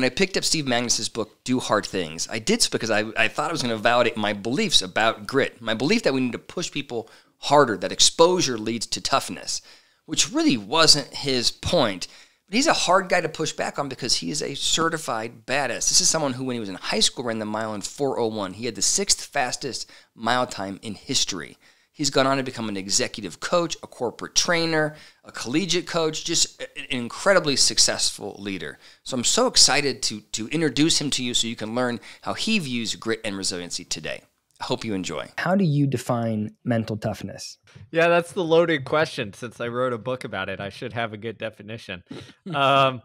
When I picked up Steve Magness's book, Do Hard Things, I did so because I thought I was going to validate my beliefs about grit, my belief that we need to push people harder, that exposure leads to toughness, which really wasn't his point. But he's a hard guy to push back on because he is a certified badass. This is someone who, when he was in high school, ran the mile in 4:01. He had the 6th fastest mile time in history. He's gone on to become an executive coach, a corporate trainer, a collegiate coach, just an incredibly successful leader. So I'm so excited to introduce him to you so you can learn how he views grit and resiliency today. I hope you enjoy. How do you define mental toughness? Yeah, that's the loaded question. Since I wrote a book about it, I should have a good definition. The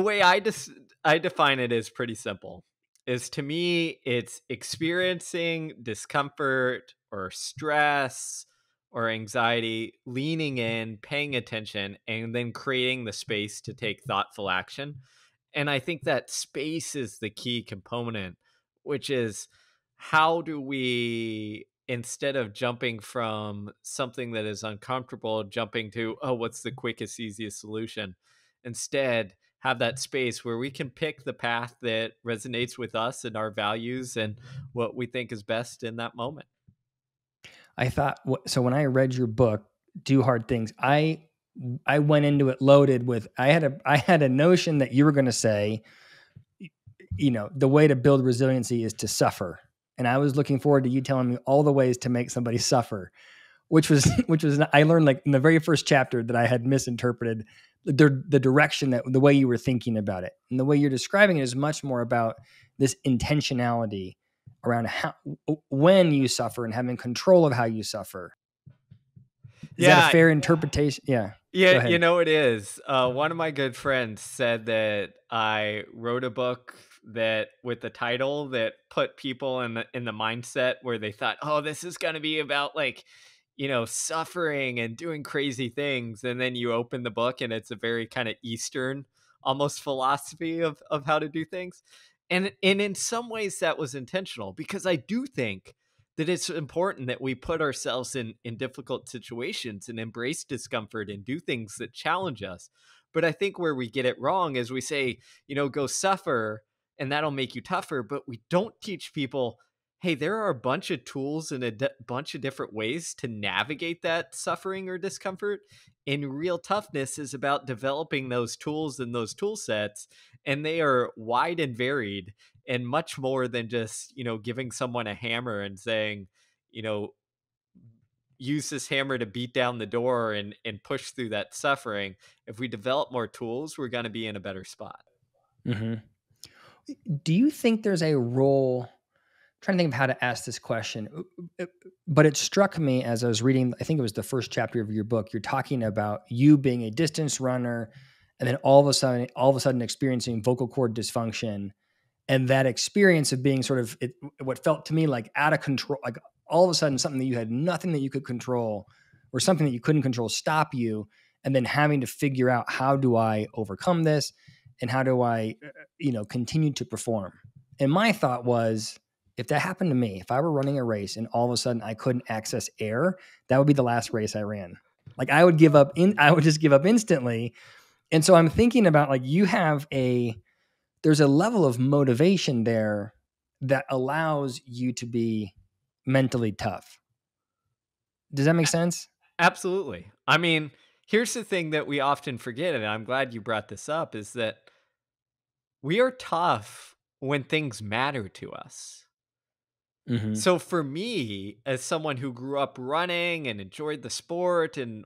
way I define it is pretty simple. Is to me, it's experiencing discomfort or stress or anxiety, leaning in, paying attention, and then creating the space to take thoughtful action. And I think that space is the key component, which is how do we, instead of jumping from something that is uncomfortable, jumping to, oh, what's the quickest, easiest solution? Instead, have that space where we can pick the path that resonates with us and our values and what we think is best in that moment. I thought, so when I read your book, Do Hard Things, I went into it loaded with, I had a notion that you were going to say, the way to build resiliency is to suffer. And I was looking forward to you telling me all the ways to make somebody suffer, which was, I learned like in the very first chapter that I had misinterpreted the direction the way you were thinking about it. And the way you're describing it is much more about this intentionality around when you suffer and having control of how you suffer. Is that a fair interpretation? Yeah. Yeah, it is. One of my good friends said that I wrote a book that with the title that put people in the mindset where they thought, oh, this is going to be about suffering and doing crazy things. And then you open the book and it's a very kind of Eastern almost philosophy of how to do things. And in some ways that was intentional, because I do think that it's important that we put ourselves in difficult situations and embrace discomfort and do things that challenge us. But I think where we get it wrong is we say, go suffer and that'll make you tougher. But we don't teach people, hey, there are a bunch of tools and a bunch of different ways to navigate that suffering or discomfort. And real toughness is about developing those tools and those tool sets. And they are wide and varied and much more than just, giving someone a hammer and saying, use this hammer to beat down the door and push through that suffering. If we develop more tools, we're going to be in a better spot. Mm-hmm. Do you think there's a role? I'm trying to think of how to ask this question, but it struck me as I was reading, I think it was the first chapter of your book. You're talking about you being a distance runner and then all of a sudden experiencing vocal cord dysfunction. And that experience of being sort of what felt to me like out of control, like all of a sudden something that you had nothing that you could control or something that you couldn't control stop you. And then having to figure out, how do I overcome this? And how do I, continue to perform? And my thought was, if that happened to me, if I were running a race and all of a sudden I couldn't access air, that would be the last race I ran. Like I would give up I would just give up instantly. And so I'm thinking about like, there's a level of motivation there that allows you to be mentally tough. Does that make sense? Absolutely. I mean, here's the thing that we often forget, and I'm glad you brought this up, is that we are tough when things matter to us. Mm-hmm. So for me, as someone who grew up running and enjoyed the sport and,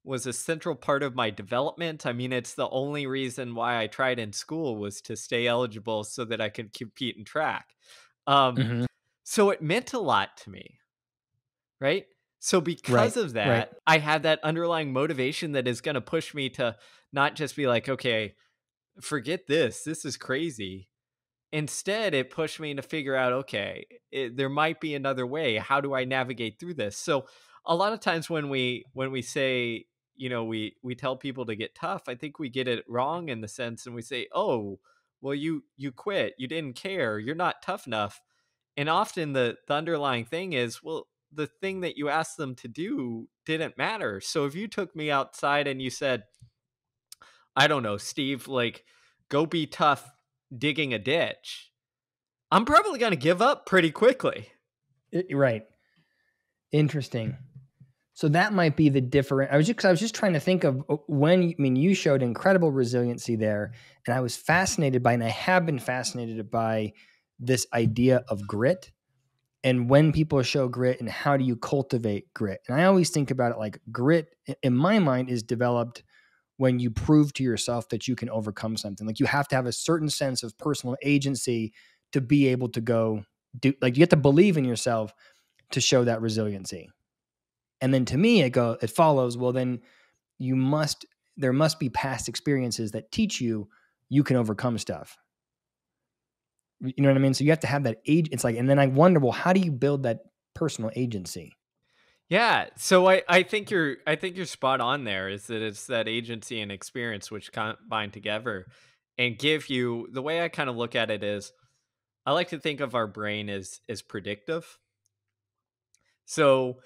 was a central part of my development. I mean, it's the only reason why I tried in school was to stay eligible so that I could compete in track. So it meant a lot to me, right? So because of that, I had that underlying motivation that is going to push me to not just be like, okay, forget this. This is crazy. Instead, it pushed me to figure out, okay, there might be another way. How do I navigate through this? So a lot of times when we say, we tell people to get tough, I think we get it wrong in the sense, and we say, oh, well, you quit. You didn't care. You're not tough enough. And often the underlying thing is, well, the thing that you asked them to do didn't matter. So if you took me outside and you said, I don't know, Steve, like, go be tough digging a ditch, I'm probably going to give up pretty quickly. Right. Interesting. So that might be the different. I was just trying to think of when. I mean, you showed incredible resiliency there, and I was fascinated by, and I have been fascinated by this idea of grit, and when people show grit, and how do you cultivate grit? And I always think about it like grit, in my mind, is developed when you prove to yourself that you can overcome something. Like you have to have a certain sense of personal agency to be able to go do. Like you have to believe in yourself to show that resiliency. And then to me, it follows, well, then there must be past experiences that teach you can overcome stuff. You know what I mean? So you have to have that age. It's like, and then I wonder, well, how do you build that personal agency? Yeah, so I think you're spot on there. Is that it's that agency and experience which combine together and give you the way I kind of look at it is I like to think of our brain as predictive. So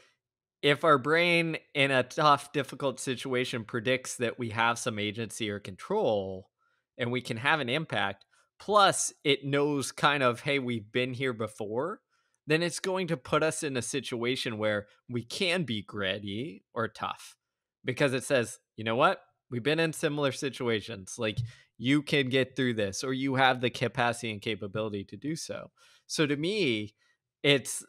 if our brain in a tough, difficult situation predicts that we have some agency or control and we can have an impact, plus it knows kind of, hey, we've been here before, then it's going to put us in a situation where we can be gritty or tough because it says, you know what? We've been in similar situations. Like you can get through this, or you have the capacity and capability to do so. So to me, it's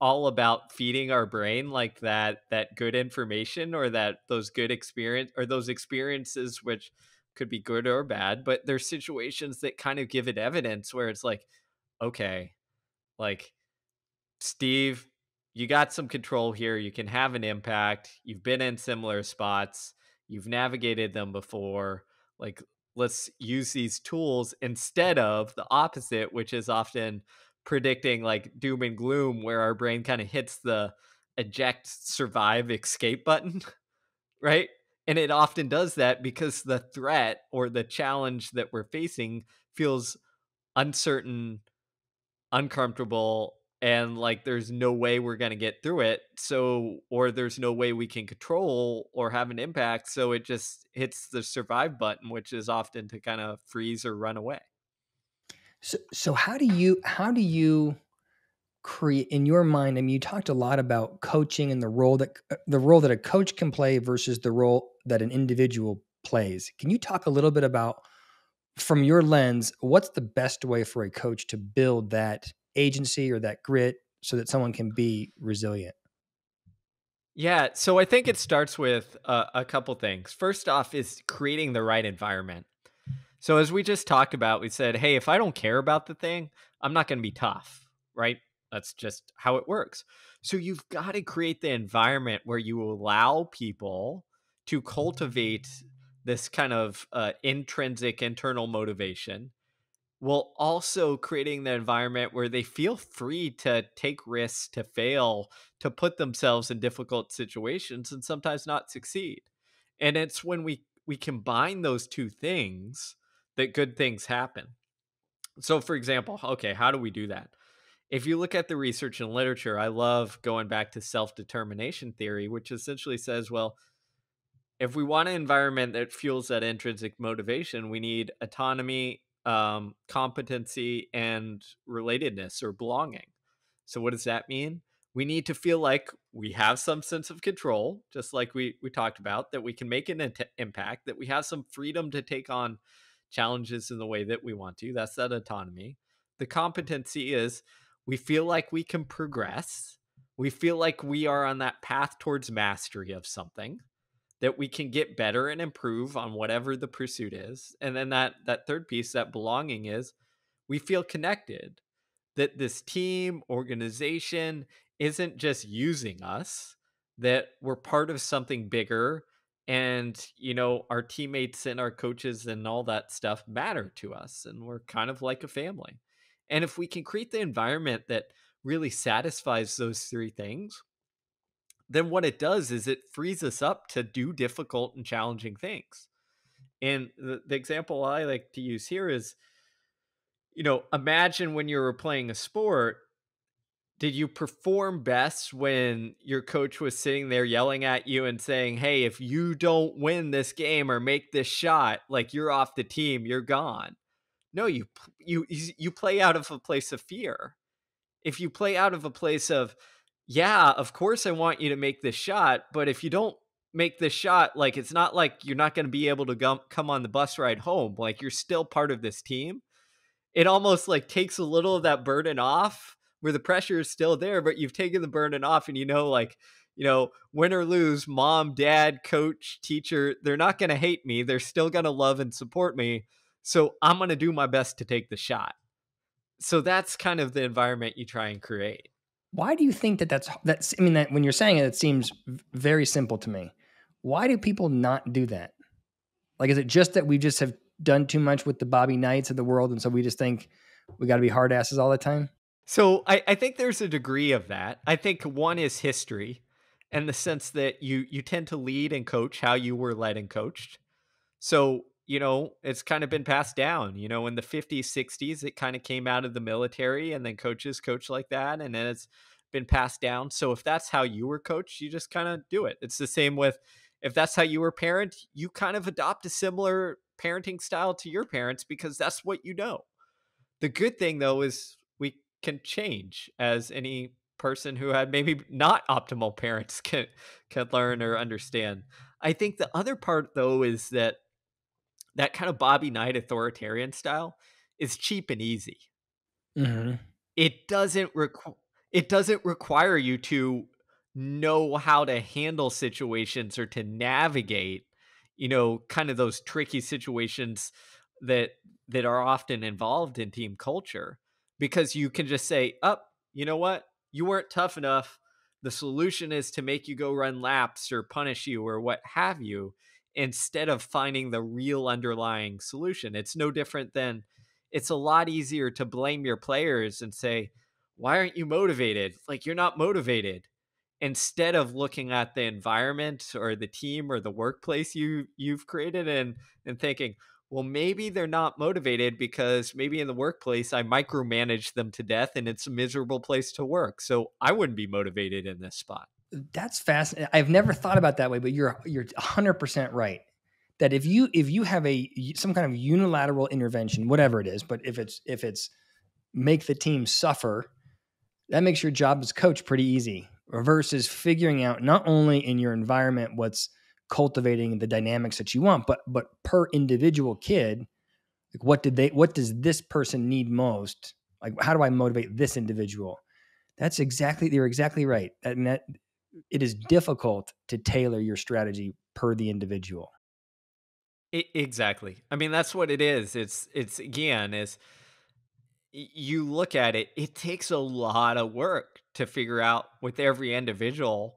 all about feeding our brain like that good information or that those good experience or those experiences which could be good or bad, but there's situations that kind of give it evidence where it's like, okay, like Steve, you got some control here. You can have an impact. You've been in similar spots. You've navigated them before. Like, let's use these tools instead of the opposite, which is often predicting like doom and gloom, where our brain kind of hits the eject, survive, escape button, right? And it often does that because the threat or the challenge that we're facing feels uncertain, uncomfortable, and like there's no way we're going to get through it, so or there's no way we can control or have an impact, so it just hits the survive button, which is often to kind of freeze or run away. So how do you create in your mind? I mean, you talked a lot about coaching and the role that a coach can play versus the role that an individual plays. Can you talk a little bit about, from your lens, what's the best way for a coach to build that agency or that grit so that someone can be resilient? Yeah, so I think it starts with a couple things. First off is creating the right environment. So as we just talked about, we said, hey, if I don't care about the thing, I'm not going to be tough, right? That's just how it works. So you've got to create the environment where you allow people to cultivate this kind of intrinsic internal motivation, while also creating the environment where they feel free to take risks, to fail, to put themselves in difficult situations and sometimes not succeed. And it's when we combine those two things that good things happen. So for example, okay, how do we do that? If you look at the research and literature, I love going back to self-determination theory, which essentially says, well, if we want an environment that fuels that intrinsic motivation, we need autonomy, competency, and relatedness or belonging. So, what does that mean? We need to feel like we have some sense of control, just like we talked about, that we can make an impact, that we have some freedom to take on challenges in the way that we want to. That's that autonomy. The competency is we feel like we can progress. We feel like we are on that path towards mastery of something, that we can get better and improve on whatever the pursuit is. And then that third piece, that belonging, is we feel connected, that this team organization isn't just using us, that we're part of something bigger, and our teammates and our coaches and all that stuff matter to us, and we're kind of like a family. And if we can create the environment that really satisfies those three things, then what it does is it frees us up to do difficult and challenging things. And the example I like to use here is, imagine when you were playing a sport, Did you perform best when your coach was sitting there yelling at you and saying, "Hey, if you don't win this game or make this shot, like you're off the team, you're gone." No, you play out of a place of fear. If you play out of a place of, "Yeah, of course I want you to make this shot, but if you don't make this shot, like it's not like you're not going to be able to come on the bus ride home. Like you're still part of this team." It almost like takes a little of that burden off where the pressure is still there, but you've taken the burden off and like, win or lose, mom, dad, coach, teacher, they're not going to hate me. They're still going to love and support me. So I'm going to do my best to take the shot. So that's kind of the environment you try and create. Why do you think that's I mean, that when you're saying it, it seems very simple to me. Why do people not do that? Like, is it just that we just have done too much with the Bobby Knights of the world, and so we just think we got to be hard asses all the time? So I think there's a degree of that. I think one is history and the sense that you tend to lead and coach how you were led and coached. So, it's kind of been passed down. In the 50s, 60s, it kind of came out of the military and then coaches coach like that. And then it's been passed down. So if that's how you were coached, you just kind of do it. It's the same with if that's how you were parent, you kind of adopt a similar parenting style to your parents because that's what you know. The good thing though is we can change as any person who had maybe not optimal parents can learn or understand. I think the other part though is that kind of Bobby Knight authoritarian style is cheap and easy. Hmm. It doesn't require you to know how to handle situations or to navigate, kind of those tricky situations that that are often involved in team culture because you can just say, "Up, you know what? You weren't tough enough. The solution is to make you go run laps or punish you or what have you." Instead of finding the real underlying solution. It's no different than it's a lot easier to blame your players and say, "Why aren't you motivated?" Like you're not motivated. Instead of looking at the environment or the team or the workplace you've created and thinking, well, maybe they're not motivated because maybe in the workplace I micromanage them to death and it's a miserable place to work. So I wouldn't be motivated in this spot. That's fascinating. I've never thought about it that way, but you're 100% right. That if you have some kind of unilateral intervention, whatever it is, but if it's make the team suffer, that makes your job as coach pretty easy. Versus figuring out not only in your environment what's cultivating the dynamics that you want, but per individual kid, like what does this person need most? Like how do I motivate this individual? You're exactly right. And that it is difficult to tailor your strategy per the individual. Exactly. I mean, that's what it is. It's again, is you look at it, it takes a lot of work to figure out with every individual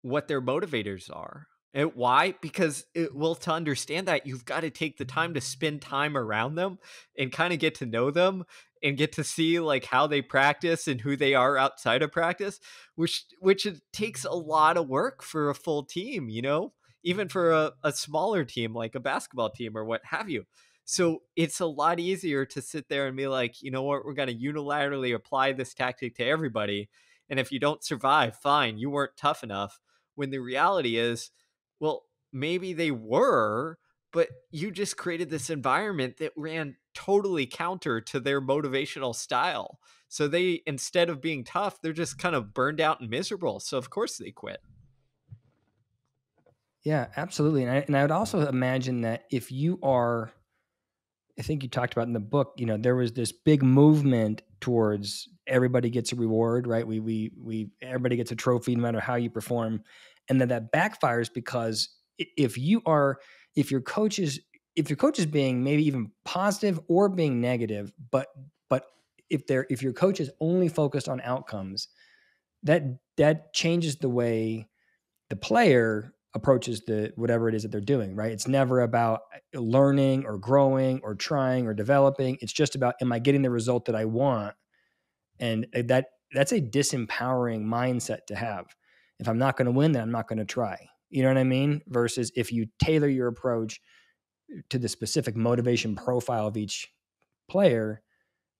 what their motivators are. And why? Because to understand that, you've got to take the time to spend time around them and kind of get to know them and get to see like how they practice and who they are outside of practice, which it takes a lot of work for a full team, even for a smaller team like a basketball team or what have you. So it's a lot easier to sit there and be like, you know what, we're going to unilaterally apply this tactic to everybody. And if you don't survive, fine, you weren't tough enough, when the reality is, well, maybe they were, but you just created this environment that ran totally counter to their motivational style. So they, instead of being tough, they're just kind of burned out and miserable. So of course they quit. Yeah, absolutely. And I would also imagine that if you are, I think you talked about in the book, there was this big movement towards everybody gets a reward, right? Everybody gets a trophy no matter how you perform. And then that backfires because if if your coach is, if your coach is being maybe even positive or being negative, but if your coach is only focused on outcomes, that changes the way the player approaches the whatever it is that they're doing, right? It's never about learning or growing or trying or developing. It's just about, am I getting the result that I want? And that's a disempowering mindset to have. If I'm not going to win, then I'm not going to try. You know what I mean? Versus if you tailor your approach to the specific motivation profile of each player,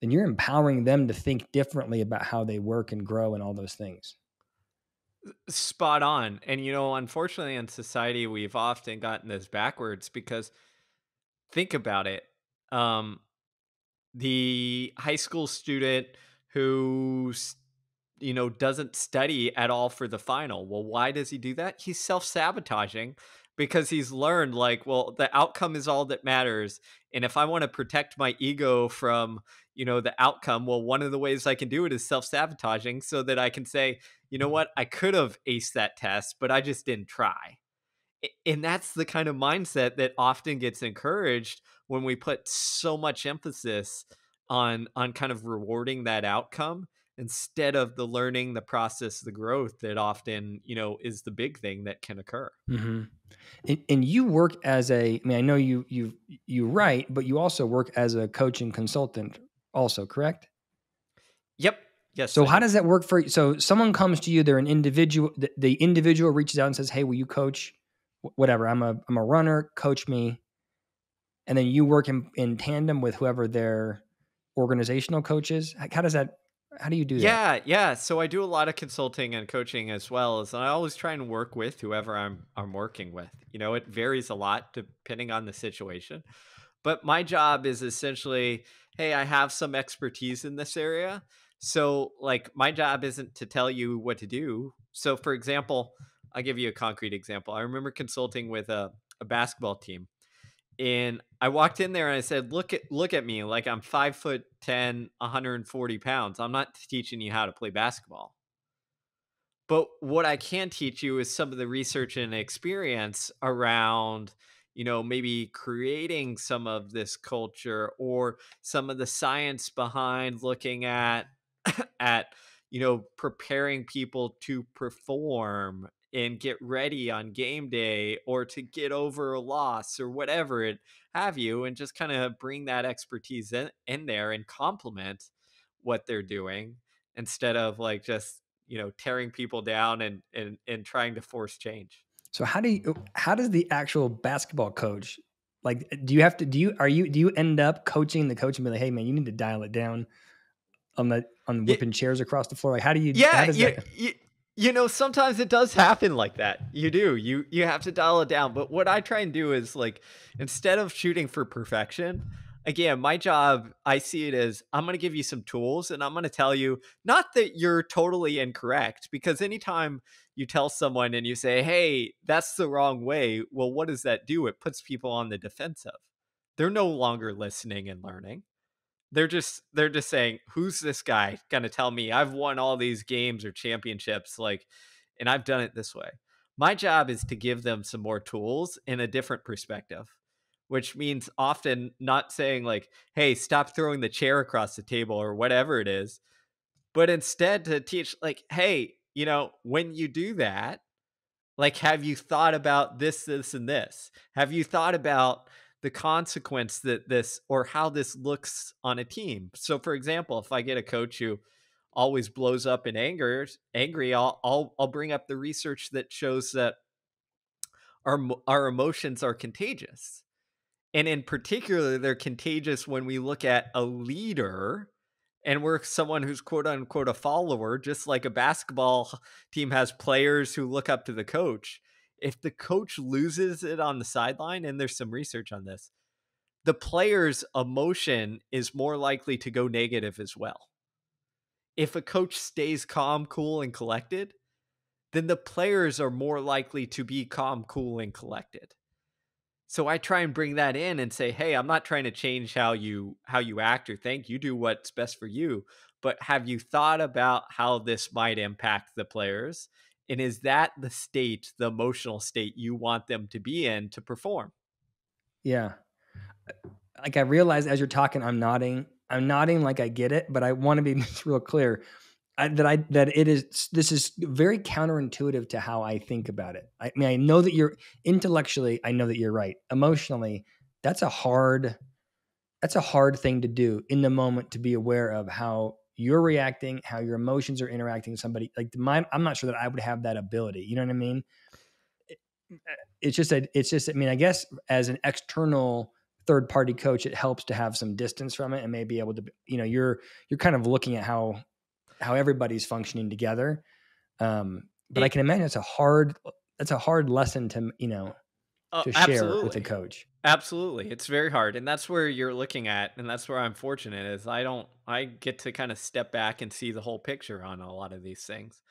then you're empowering them to think differently about how they work and grow and all those things. Spot on. And, unfortunately in society, we've often gotten this backwards because think about it. Um, the high school student who doesn't study at all for the final. Well, why does he do that? He's self-sabotaging because he's learned, like, well, the outcome is all that matters. And if I want to protect my ego from, the outcome, well, one of the ways I can do it is self-sabotaging so that I can say, you know what, I could have aced that test, but I just didn't try. And that's the kind of mindset that often gets encouraged when we put so much emphasis on kind of rewarding that outcome instead of the learning, the process, the growth that often, is the big thing that can occur. Hmm. And you work as I mean, I know you write, but you also work as a coach and consultant also, correct? Yep. Yes, So I how do. does that work for you? So someone comes to you, they're an individual, the individual reaches out and says, "Hey, will you coach whatever? I'm a runner, coach me." And then you work in tandem with whoever their organizational coach is. How does that how do you do that? Yeah, yeah. So I do a lot of consulting and coaching as well as I always try and work with whoever I'm working with. It varies a lot depending on the situation. But my job is essentially, hey, I have some expertise in this area. So like my job isn't to tell you what to do. So for example, I'll give you a concrete example. I remember consulting with a basketball team and I walked in there and I said, look at me, like I'm 5'10", 140 pounds. I'm not teaching you how to play basketball. But what I can teach you is some of the research and experience around, maybe creating some of this culture or some of the science behind looking at preparing people to perform and get ready on game day or to get over a loss or whatever it have you, and just kind of bring that expertise in there and complement what they're doing instead of like just tearing people down and trying to force change. So how does the actual basketball coach like do you have to do you end up coaching the coach and be like, "Hey man, you need to dial it down on Yeah, whipping chairs across the floor." Like how yeah, does that sometimes it does happen like that. You do. You have to dial it down. But what I try and do is like instead of shooting for perfection, again, my job, I see it as I'm going to give you some tools and I'm going to tell you not that you're totally incorrect because anytime you tell someone and you say, "Hey, that's the wrong way." Well, what does that do? It puts people on the defensive. They're no longer listening and learning. They're just saying, "Who's this guy gonna tell me I've won all these games or championships, like, and I've done it this way." My job is to give them some more tools in a different perspective, which means often not saying like, "Hey, stop throwing the chair across the table," or whatever it is, but instead to teach like, "Hey, when you do that, like, have you thought about this, and this? Have you thought about the consequence that this or how this looks on a team?" So, for example, if I get a coach who always blows up in angry, I'll bring up the research that shows that our emotions are contagious. And in particular, they're contagious when we look at a leader and we're someone who's quote unquote a follower, just like a basketball team has players who look up to the coach. If the coach loses it on the sideline, and there's some research on this, the player's emotion is more likely to go negative as well. If a coach stays calm, cool, and collected, then the players are more likely to be calm, cool, and collected. So I try and bring that in and say, "Hey, I'm not trying to change how you act or think. You do what's best for you, but have you thought about how this might impact the players? And is that the state, the emotional state you want them to be in to perform?" Yeah. Like I realized as you're talking, I'm nodding. I'm nodding like I get it, but I want to be just real clear. That it is this is very counterintuitive to how I think about it. I mean, I know that you're intellectually, I know that you're right. Emotionally, that's a hard that's a hard thing to do in the moment to be aware of how you're reacting, how your emotions are interacting with somebody. Like mine, I'm not sure that I would have that ability. You know what I mean? It's just I mean, I guess as an external third party coach, it helps to have some distance from it and may be able to, you're kind of looking at how everybody's functioning together. But I It can imagine that's a hard lesson to, to share with a absolutely. coach. Absolutely. It's very hard. And that's where you're looking at. And that's where I'm fortunate is I get to kind of step back and see the whole picture on a lot of these things.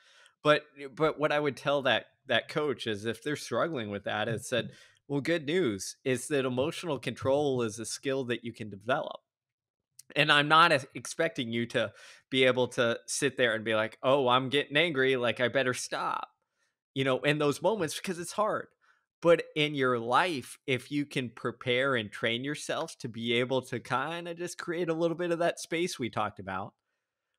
But what I would tell that coach is if they're struggling with that, is said, well, good news is that emotional control is a skill that you can develop. And I'm not expecting you to be able to sit there and be like, oh, I'm getting angry. Like, I better stop, in those moments because it's hard. But in your life, if you can prepare and train yourself to be able to kind of just create a little bit of that space we talked about,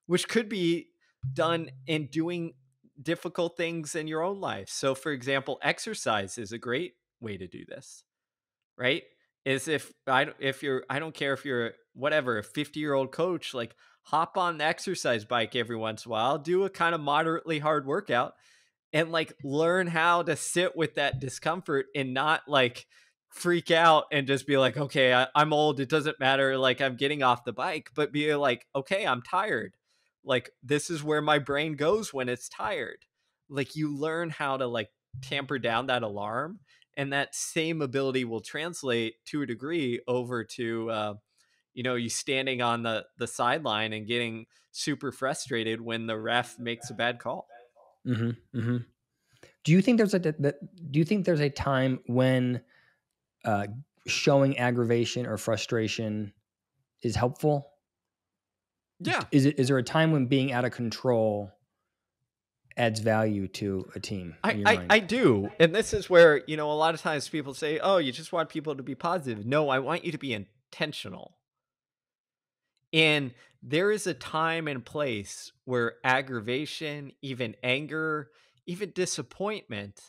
which could be done in doing difficult things in your own life. So, for example, exercise is a great way to do this, right? Is if you're I don't care if you're whatever a 50-year-old coach, like hop on the exercise bike every once in a while, do a kind of moderately hard workout, and like learn how to sit with that discomfort and not like freak out and just be like, okay, I'm old, it doesn't matter, like I'm getting off the bike, but be like, okay, I'm tired, like this is where my brain goes when it's tired. Like you learn how to like tamper down that alarm, and that same ability will translate to a degree over to you standing on the sideline and getting super frustrated when the ref makes a bad call. Hmm. Hmm. Do you think do you think there's a time when uh, showing aggravation or frustration is helpful? Yeah, Is there a time when being out of control adds value to a team in your I mind? do. And this is where, a lot of times people say, oh, you just want people to be positive. No, I want you to be intentional. And there is a time and place where aggravation, even anger, even disappointment,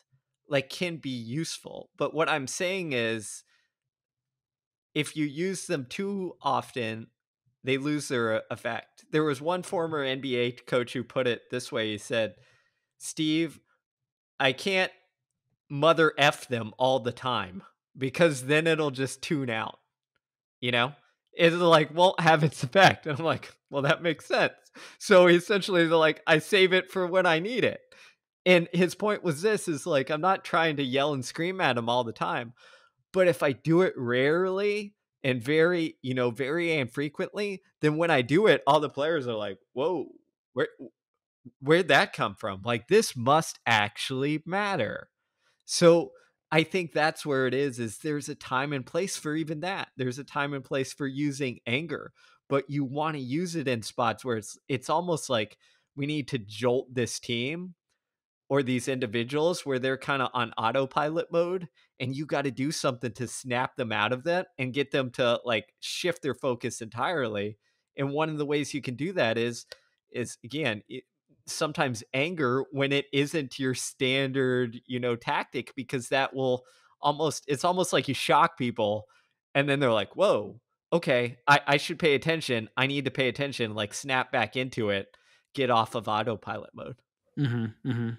like can be useful. But what I'm saying is if you use them too often, they lose their effect. There was one former NBA coach who put it this way. He said, Steve, I can't mother F them all the time because then it'll just tune out, you know? It like won't have its effect. And I'm like, well, that makes sense. So essentially they're like, I save it for when I need it. And his point was this is like, I'm not trying to yell and scream at him all the time, but if I do it rarely and very infrequently, then when I do it, all the players are like, whoa, where where'd that come from? Like this must actually matter. So I think that's where it is there's a time and place for even that. There's a time and place for using anger, but you want to use it in spots where it's almost like we need to jolt this team or these individuals where they're kind of on autopilot mode, and you got to do something to snap them out of that and get them to like shift their focus entirely. And one of the ways you can do that is again sometimes anger when it isn't your standard tactic, because that will it's almost like you shock people and then they're like, whoa, okay, I should pay attention, I need to pay attention, like snap back into it, get off of autopilot mode. Hmm. Hmm.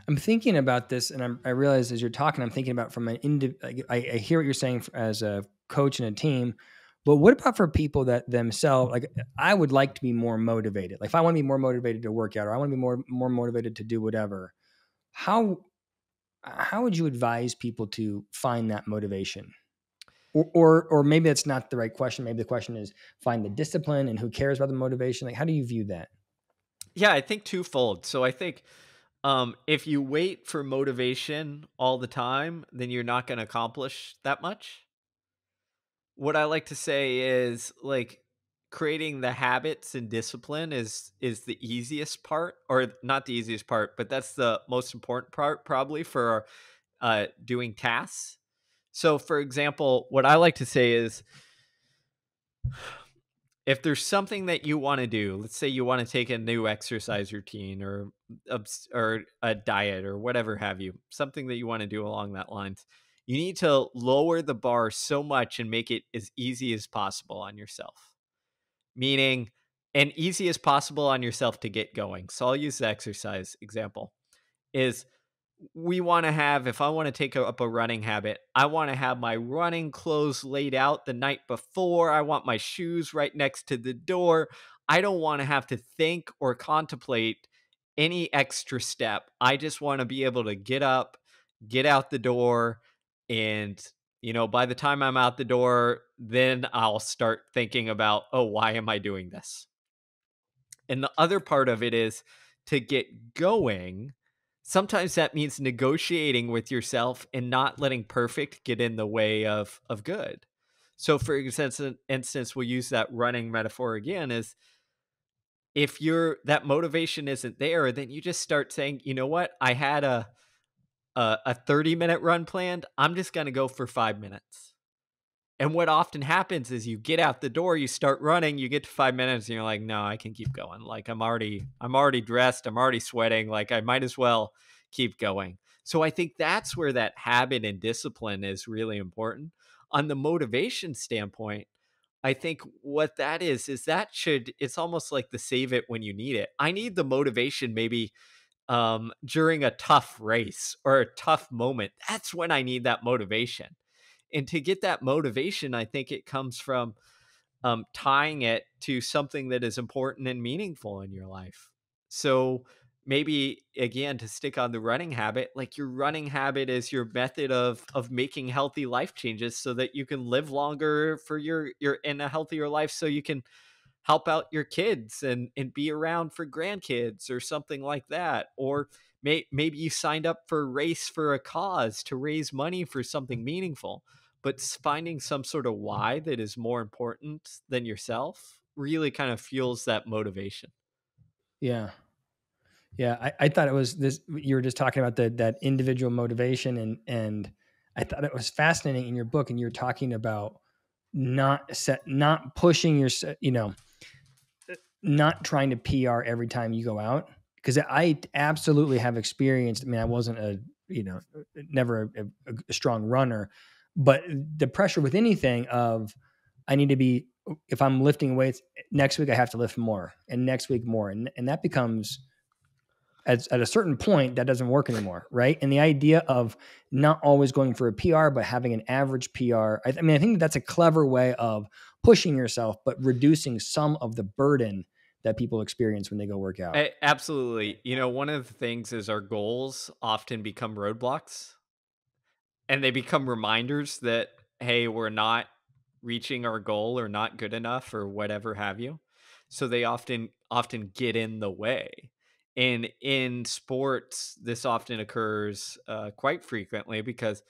I'm thinking about this, and I realize as you're talking, I'm thinking about from I hear what you're saying as a coach and a team, but what about for people that themselves, like I would like to be more motivated. Like if I want to be more motivated to work out, or I want to be more motivated to do whatever, how how would you advise people to find that motivation? Or maybe it's not the right question. Maybe the question is find the discipline, and who cares about the motivation? Like how do you view that? Yeah, I think twofold. So I think if you wait for motivation all the time, then you're not going to accomplish that much. What I like to say is like creating the habits and discipline is the easiest part, or not the easiest part, but that's the most important part probably for doing tasks. So, for example, what I like to say is if there's something that you want to do, let's say you want to take a new exercise routine or a diet or whatever have you, something that you want to do along that lines, you need to lower the bar so much and make it as easy as possible on yourself. Meaning, and easy as possible on yourself to get going. So I'll use the exercise example. Is we want to have, if I want to take up a running habit, I want to have my running clothes laid out the night before. I want my shoes right next to the door. I don't want to have to think or contemplate any extra step. I just want to be able to get up, get out the door, and by the time I'm out the door, then I'll start thinking about, oh, why am I doing this? And the other part of it is to get going. Sometimes that means negotiating with yourself and not letting perfect get in the way of good. So, for instance, we'll use that running metaphor again. Is if that motivation isn't there, then you just start saying, you know what, I had a 30-minute run planned. I'm just going to go for 5 minutes. And what often happens is you get out the door, you start running, you get to 5 minutes and you're like, "No, I can keep going. Like I'm already dressed, I'm already sweating, like I might as well keep going." So I think that's where that habit and discipline is really important. On the motivation standpoint, I think what that is that it's almost like the save it when you need it. I need the motivation maybe during a tough race or a tough moment. That's when I need that motivation. And to get that motivation, I think it comes from tying it to something that is important and meaningful in your life. So maybe again, to stick on the running habit, like your running habit is your method of making healthy life changes so that you can live longer for your in a healthier life, so you can help out your kids and be around for grandkids or something like that. Or maybe you signed up for a race for a cause to raise money for something meaningful, but finding some sort of why that is more important than yourself really kind of fuels that motivation. Yeah. Yeah. I thought it was this, you were just talking about that individual motivation, and I thought it was fascinating in your book. And you're talking about not pushing not trying to PR every time you go out. Cause I absolutely have experienced, I mean, I wasn't never a strong runner, but the pressure with anything of, I need to be, if I'm lifting weights next week, I have to lift more, and next week more. And that becomes, at a certain point, that doesn't work anymore. Right. And the idea of not always going for a PR, but having an average PR, I mean, I think that's a clever way of pushing yourself, but reducing some of the burden that people experience when they go work out. Absolutely. One of the things is our goals often become roadblocks. And they become reminders that, hey, we're not reaching our goal or not good enough or whatever have you. So they often get in the way. And in sports, this often occurs quite frequently because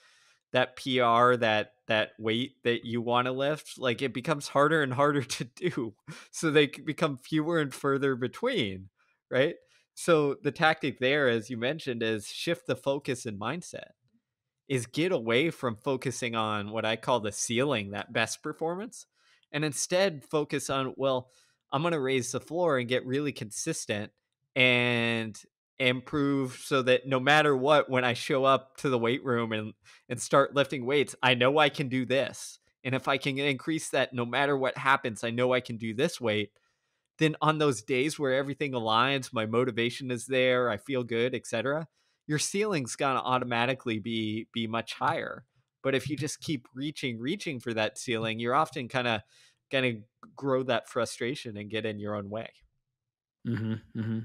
that PR, that weight that you want to lift, like it becomes harder and harder to do. So they become fewer and further between, right? So the tactic there, as you mentioned, is shift the focus and mindset, is get away from focusing on what I call the ceiling, that best performance, and instead focus on, well, I'm going to raise the floor and get really consistent and improve so that no matter what, when I show up to the weight room and start lifting weights, I know I can do this. And if I can increase that, no matter what happens, I know I can do this weight. Then on those days where everything aligns, my motivation is there, I feel good, etc., your ceiling's gonna automatically be much higher. But if you just keep reaching for that ceiling, you're often gonna grow that frustration and get in your own way. Hmm. Hmm.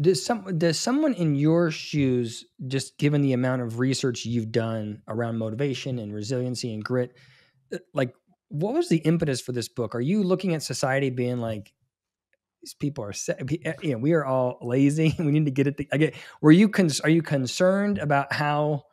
Does someone in your shoes, just given the amount of research you've done around motivation and resiliency and grit, like, what was the impetus for this book? Are you looking at society being like, these people are, we are all lazy. We need to get it. Are you concerned about how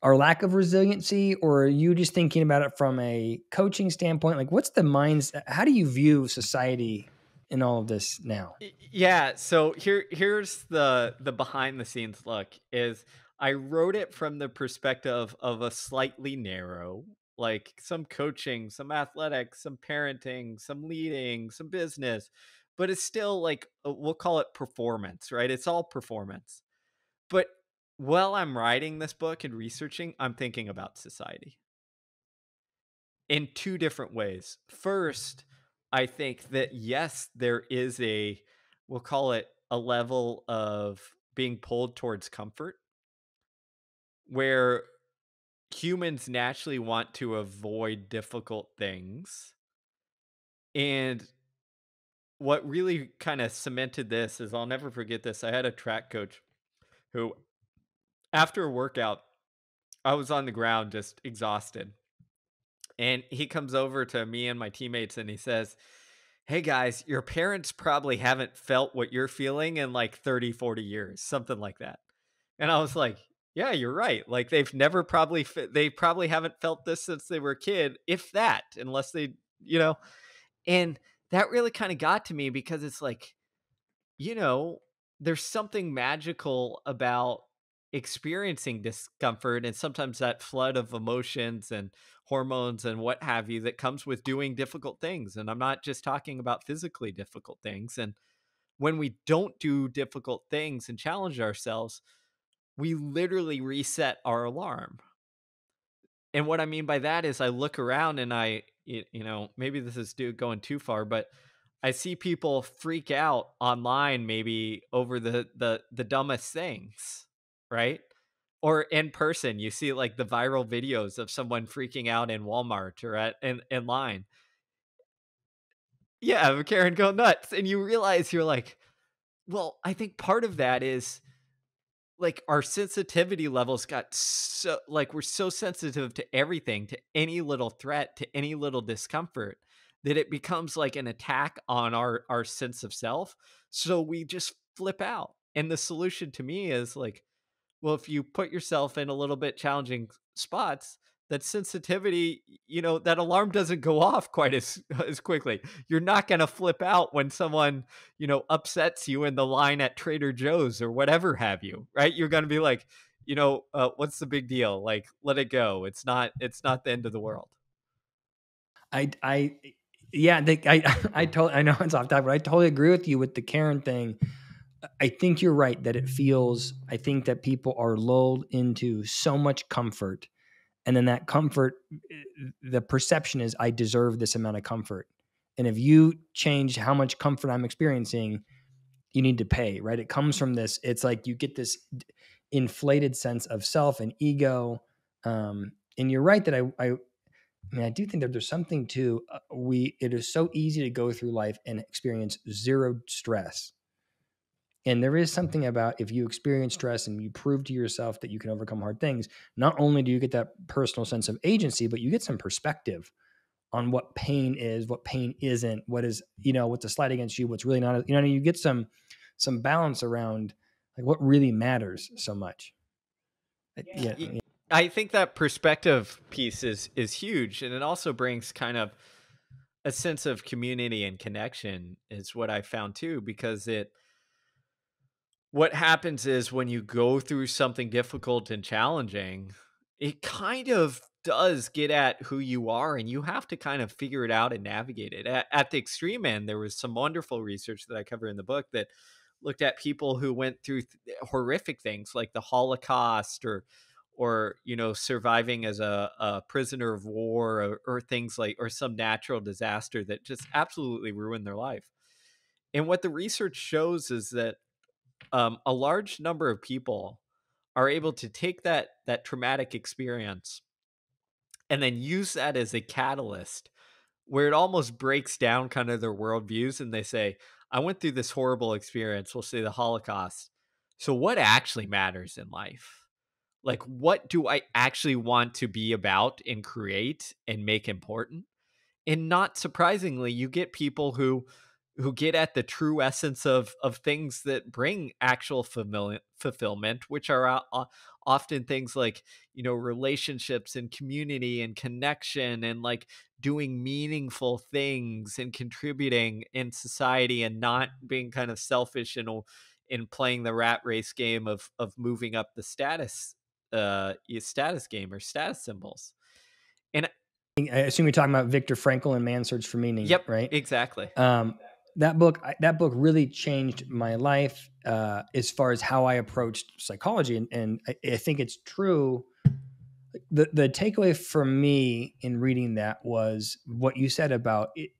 our lack of resiliency, or are you just thinking about it from a coaching standpoint? Like, what's the minds? How do you view society in all of this now? Yeah, so here's the behind the scenes look. Is I wrote it from the perspective of a slightly narrow, like some coaching, some athletics, some parenting, some leading, some business, but it's still like, we'll call it performance, right? It's all performance. But while I'm writing this book and researching, I'm thinking about society in two different ways. First, I think that yes, there is we'll call it a level of being pulled towards comfort. where humans naturally want to avoid difficult things. And what really kind of cemented this is, I'll never forget this. I had a track coach who, after a workout, I was on the ground just exhausted. And he comes over to me and my teammates and he says, "Hey guys, your parents probably haven't felt what you're feeling in like 30, 40 years," something like that. And I was like, "Yeah, you're right. Like they've never probably, they probably haven't felt this since they were a kid, if that, unless they, you know." And that really kind of got to me because it's like, you know, there's something magical about experiencing discomfort and sometimes that flood of emotions and hormones and what have you that comes with doing difficult things. And I'm not just talking about physically difficult things. And when we don't do difficult things and challenge ourselves, we literally reset our alarm. And what I mean by that is I look around and maybe this is going too far, but I see people freak out online maybe over the dumbest things, right? Or in person, you see like the viral videos of someone freaking out in Walmart or in line. Yeah, Karen go nuts. And you realize you're like, well, I think part of that is like our sensitivity levels got so, like, we're so sensitive to everything, to any little threat, to any little discomfort, that it becomes like an attack on our sense of self. So we just flip out. And the solution to me is like, well, if you put yourself in a little bit challenging spots, that sensitivity, that alarm doesn't go off quite as quickly. You're not going to flip out when someone, upsets you in the line at Trader Joe's or whatever have you, right? You're going to be like, what's the big deal? Like, let it go. It's not the end of the world. I yeah, I know it's off topic, but I totally agree with you with the Karen thing. I think you're right that I think that people are lulled into so much comfort. And then that comfort, the perception is I deserve this amount of comfort. And if you change how much comfort I'm experiencing, you need to pay, right? It comes from this. It's like you get this inflated sense of self and ego. And you're right that I mean, I do think that there's something to it is so easy to go through life and experience zero stress. And there is something about if you experience stress and you prove to yourself that you can overcome hard things, not only do you get that personal sense of agency, but you get some perspective on what pain is, what pain isn't, what is, what's a slight against you, what's really not, you get some balance around like what really matters so much. Yeah. Y- I think that perspective piece is huge, and it also brings kind of a sense of community and connection is what I found too, because what happens is when you go through something difficult and challenging, it kind of does get at who you are, and you have to kind of figure it out and navigate it. At the extreme end, there was some wonderful research that I cover in the book that looked at people who went through horrific things like the Holocaust or surviving as a prisoner of war or things like or some natural disaster that just absolutely ruined their life. And what the research shows is that a large number of people are able to take that traumatic experience and then use that as a catalyst where it almost breaks down kind of their worldviews, and they say, I went through this horrible experience, we'll say the Holocaust. So what actually matters in life? Like, what do I actually want to be about and create and make important? And not surprisingly, you get people who get at the true essence of things that bring actual fulfillment, which are often things like relationships and community and connection and like doing meaningful things and contributing in society and not being kind of selfish and in playing the rat race game of moving up the status game or status symbols. And I assume you're talking about Viktor Frankl and Man's Search for Meaning, yep, right? exactly. That book really changed my life as far as how I approached psychology, and I think it's true. The takeaway for me in reading that was what you said about it,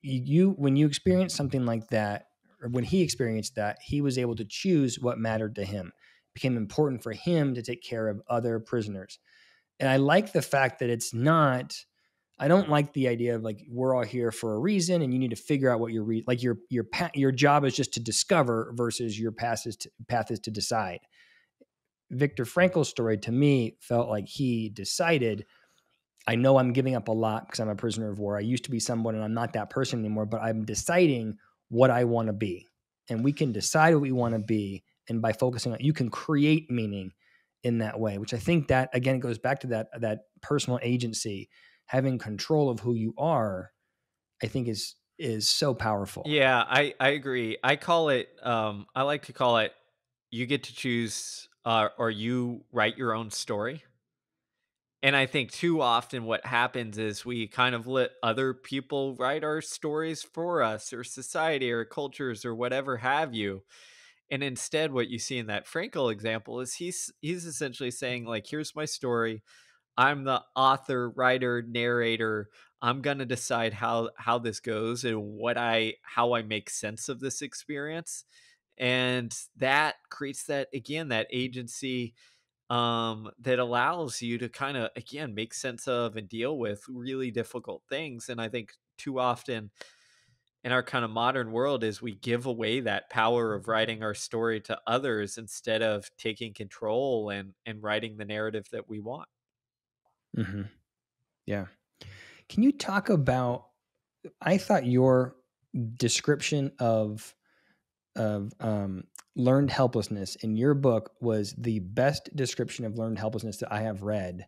you when you experience something like that, or when he experienced that, he was able to choose what mattered to him. became important for him to take care of other prisoners. And I like the fact that it's not, I don't like the idea of like, we're all here for a reason and you need to figure out what your job is just to discover versus your path is to decide. Viktor Frankl's story to me felt like he decided, I know I'm giving up a lot because I'm a prisoner of war. I used to be someone and I'm not that person anymore, but I'm deciding what I want to be. And we can decide what we want to be. And by focusing on, you can create meaning in that way, which I think that again goes back to that personal agency, having control of who you are, I think is so powerful. Yeah, I agree. I like to call it, you get to choose, or you write your own story. And I think too often what happens is we kind of let other people write our stories for us, or society or cultures or whatever have you. And instead what you see in that Frankel example is he's essentially saying, like, here's my story. I'm the author, writer, narrator. I'm going to decide how this goes and how I make sense of this experience. And that creates that, again, that agency, that allows you to kind of, again, make sense of and deal with really difficult things. And I think too often in our kind of modern world is we give away that power of writing our story to others instead of taking control and writing the narrative that we want. Mm-hmm. Yeah. Can you talk about, I thought your description of learned helplessness in your book was the best description of learned helplessness that I have read.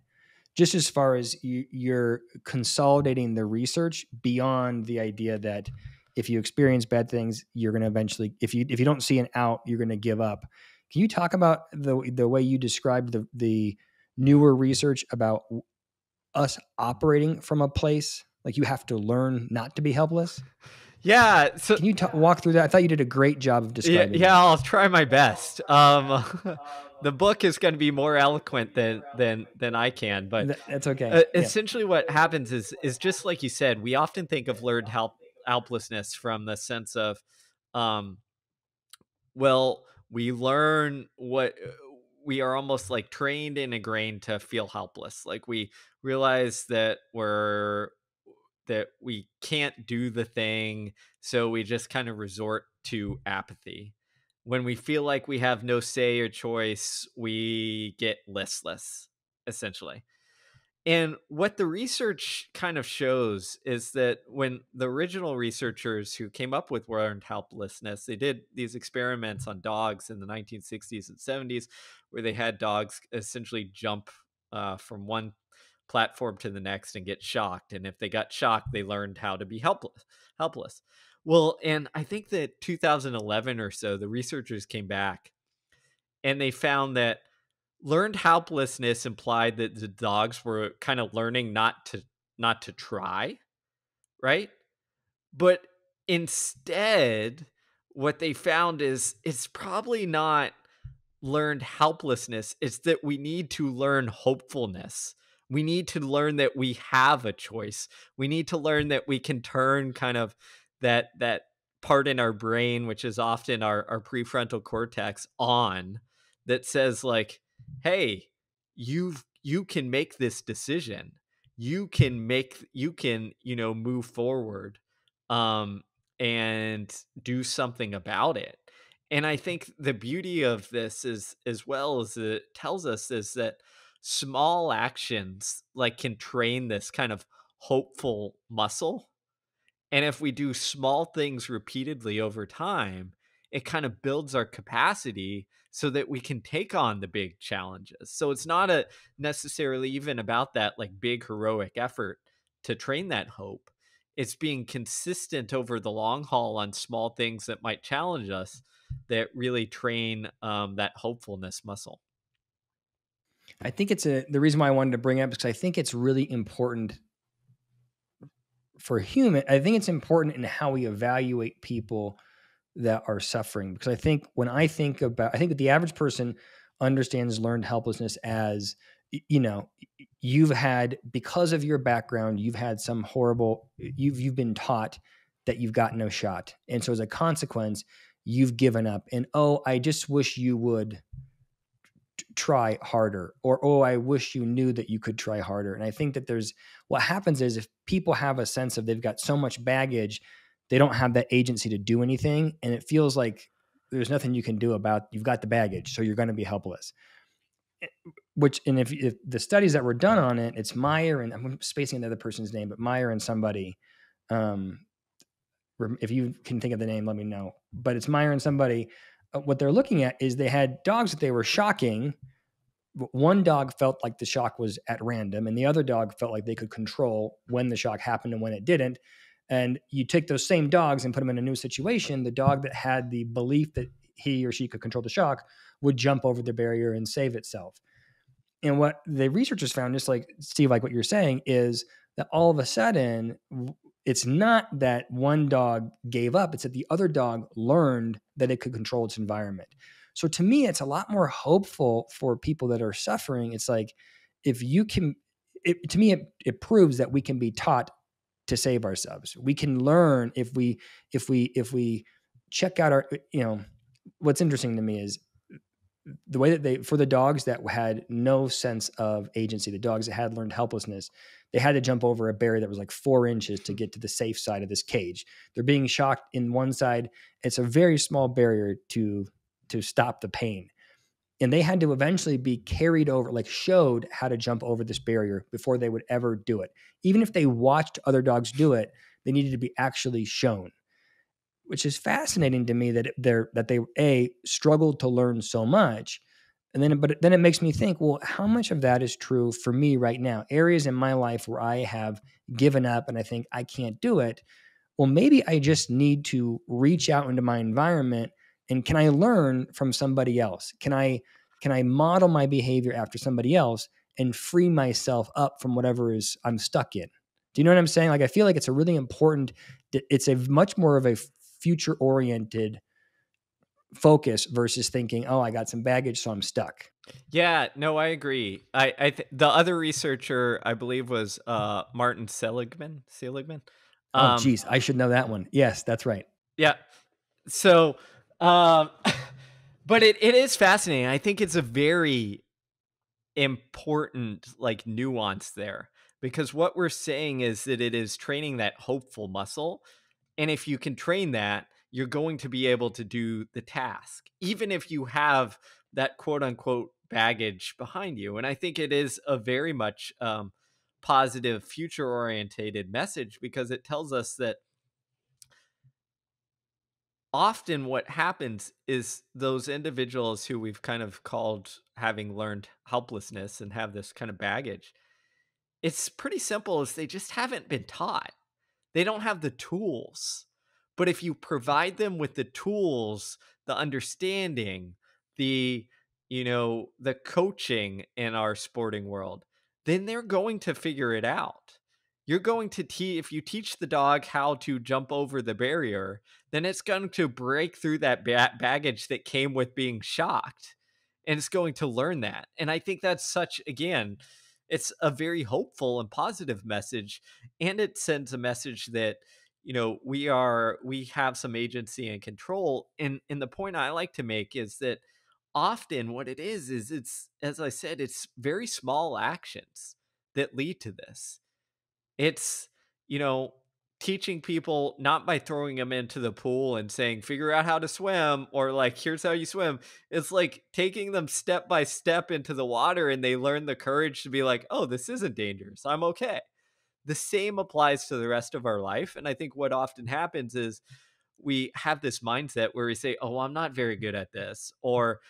Just as far as you're consolidating the research beyond the idea that if you experience bad things, you're going to eventually, if you don't see an out, you're going to give up. Can you talk about the way you described the newer research about us operating from a place like you have to learn not to be helpless? Yeah. So Can you walk through that? I thought you did a great job of yeah, describing yeah, that. I'll try my best. The book is going to be more eloquent than I can, but That's okay. Yeah. essentially what happens is just like you said, we often think of learned helplessness from the sense of, um, well, we learn what we are almost like trained and ingrained to feel helpless. Like we realize that we can't do the thing, so we just kind of resort to apathy. When we feel like we have no say or choice, we get listless, essentially. And what the research kind of shows is that when the original researchers who came up with learned helplessness, they did these experiments on dogs in the 1960s and 70s, where they had dogs essentially jump from one platform to the next and get shocked. And if they got shocked, they learned how to be helpless. Well, and I think that 2011 or so, the researchers came back and they found that learned helplessness implied that the dogs were kind of learning not to try, right? But instead, what they found is it's probably not learned helplessness. It's that we need to learn hopefulness. We need to learn that we have a choice. We need to learn that we can turn kind of that part in our brain, which is often our prefrontal cortex, on, that says like, hey, you can make this decision. You can move forward, um and do something about it. And I think the beauty of this is, as well as it tells us, is that small actions like can train this kind of hopeful muscle. And if we do small things repeatedly over time, it kind of builds our capacity so that we can take on the big challenges. So it's not a necessarily even about that like big heroic effort to train that hope. It's being consistent over the long haul on small things that might challenge us that really train that hopefulness muscle. I think the reason why I wanted to bring it up is because I think it's really important for human. I think it's important in how we evaluate people that are suffering, because I think when I think that the average person understands learned helplessness as, you've had, because of your background, you've had some horrible, you've been taught that you've got no shot. And so as a consequence, you've given up and, oh, I just wish you would try harder, or, oh, I wish you knew that you could try harder. And I think that what happens is if people have a sense of they've got so much baggage, they don't have that agency to do anything. And it feels like there's nothing you can do about, you've got the baggage, so you're going to be helpless. And if the studies that were done on it, it's Meyer, and I'm spacing the other person's name, but Meyer and somebody, um, if you can think of the name, let me know. But it's Meyer and somebody. What they're looking at is they had dogs that they were shocking. One dog felt like the shock was at random, and the other dog felt like they could control when the shock happened and when it didn't. And you take those same dogs and put them in a new situation. The dog that had the belief that he or she could control the shock would jump over the barrier and save itself. And what the researchers found, just like Steve, like what you're saying, is that all of a sudden, it's not that one dog gave up, it's that the other dog learned that it could control its environment. So to me, it's a lot more hopeful for people that are suffering. It's like, if you can, to me, it proves that we can be taught to save ourselves. We can learn if we check out our, what's interesting to me is the way that for the dogs that had no sense of agency, the dogs that had learned helplessness, they had to jump over a barrier that was like 4 inches to get to the safe side of this cage. They're being shocked in one side. It's a very small barrier to stop the pain. And they had to eventually be carried over, like showed how to jump over this barrier before they would ever do it. Even if they watched other dogs do it, they needed to be actually shown, which is fascinating to me that they struggled to learn so much. But then it makes me think, well, how much of that is true for me right now? Areas in my life where I have given up and I think I can't do it. Well, maybe I just need to reach out into my environment, and can I learn from somebody else? Can I model my behavior after somebody else and free myself up from whatever is I'm stuck in? Do you know what I'm saying? Like, I feel like it's a really important, it's a much more of a future oriented focus versus thinking, oh, I got some baggage, so I'm stuck. Yeah, no, I agree. The other researcher I believe was Martin Seligman. Seligman. Oh, Um, geez, I should know that one. Yes, that's right. yeah. So, um, but it is fascinating. I think it's a very important like nuance there, because what we're saying is that it is training that hopeful muscle. And if you can train that, you're going to be able to do the task, even if you have that quote unquote baggage behind you. And I think it is a very much positive, future orientated message, because it tells us that often what happens is those individuals who we've kind of called having learned helplessness and have this kind of baggage, it's pretty simple, is they just haven't been taught. They don't have the tools. But if you provide them with the tools, the understanding, the the coaching in our sporting world, then they're going to figure it out. You're going to if you teach the dog how to jump over the barrier, then it's going to break through that baggage that came with being shocked, and it's going to learn that. And I think that's such, again, it's a very hopeful and positive message, and it sends a message that we have some agency and control. And the point I like to make is that often what it is it's, as I said, it's very small actions that lead to this. It's, you know, teaching people not by throwing them into the pool and saying, figure out how to swim, or like, here's how you swim. It's like taking them step by step into the water, and they learn the courage to be like, oh, this isn't dangerous. I'm okay. The same applies to the rest of our life. And I think what often happens is we have this mindset where we say, oh, I'm not very good at this, or,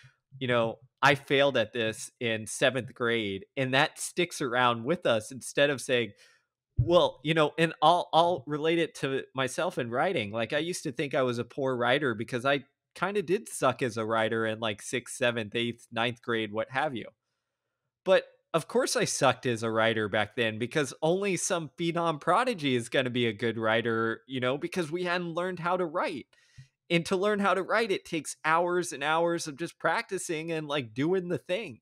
I failed at this in 7th grade. And that sticks around with us, instead of saying, well, and I'll relate it to myself in writing. Like, I used to think I was a poor writer because I kind of did suck as a writer in like 6th, 7th, 8th, 9th grade, what have you. But of course I sucked as a writer back then, because only some phenom prodigy is going to be a good writer, because we hadn't learned how to write. And to learn how to write, it takes hours and hours of just practicing and like doing the thing.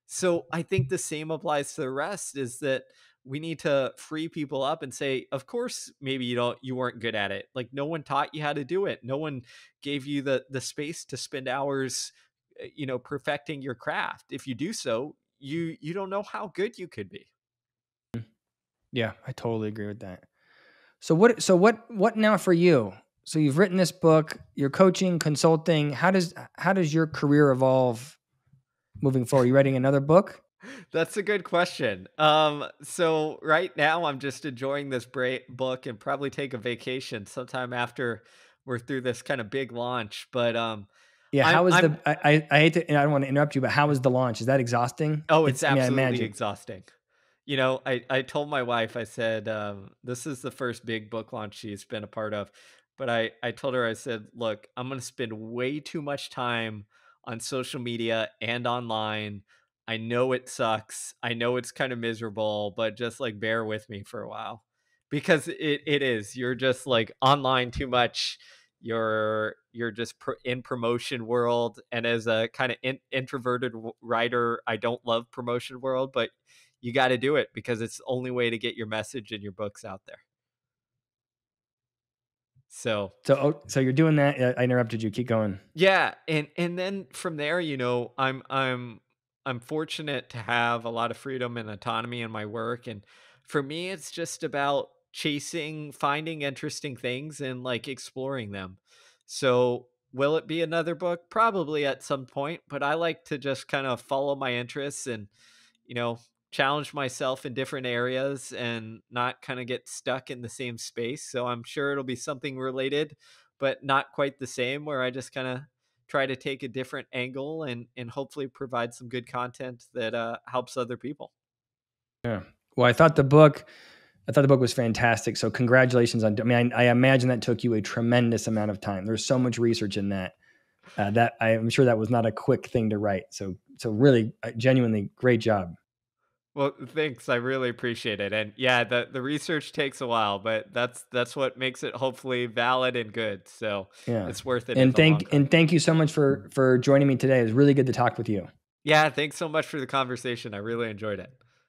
So I think the same applies to the rest, is that we need to free people up and say, of course, maybe you weren't good at it. Like, no one taught you how to do it. No one gave you the space to spend hours perfecting your craft. If you do so, you don't know how good you could be. Yeah, I totally agree with that. So what now for you? So you've written this book, you're coaching, consulting. How does your career evolve moving forward? You writing another book? That's a good question. So right now I'm just enjoying this book and probably take a vacation sometime after we're through this kind of big launch. But Yeah, I'm how is I'm the I hate to, and I don't want to interrupt you, but how is the launch? Is that exhausting? oh, it's It's I mean, I absolutely imagine. exhausting. I told my wife, I said, this is the first big book launch she's been a part of. But I told her, I said, look, I'm going to spend way too much time on social media and online. I know it sucks. I know it's kind of miserable, but just like bear with me for a while because it is. You're just like online too much. You're just in promotion world, and as a kind of introverted writer, I don't love promotion world, but you got to do it because it's the only way to get your message and your books out there. So, So you're doing that. I interrupted you. Keep going. yeah, and then from there, I'm fortunate to have a lot of freedom and autonomy in my work, and for me it's just about finding interesting things and like exploring them. So, will it be another book? Probably at some point, but I like to just kind of follow my interests and you know, challenge myself in different areas and not kind of get stuck in the same space. So I'm sure it'll be something related, but not quite the same, where I just kind of try to take a different angle and hopefully provide some good content that helps other people. Yeah. Well, I thought the book was fantastic. So congratulations on. I mean, I imagine that took you a tremendous amount of time. There's so much research in that. That I'm sure that was not a quick thing to write. So really, genuinely, great job. Well, thanks. I really appreciate it. And yeah, the research takes a while, but that's what makes it hopefully valid and good. So Yeah. it's worth it in And the long thank run. and thank you so much for joining me today. It was really good to talk with you. Yeah, thanks so much for the conversation. I really enjoyed it.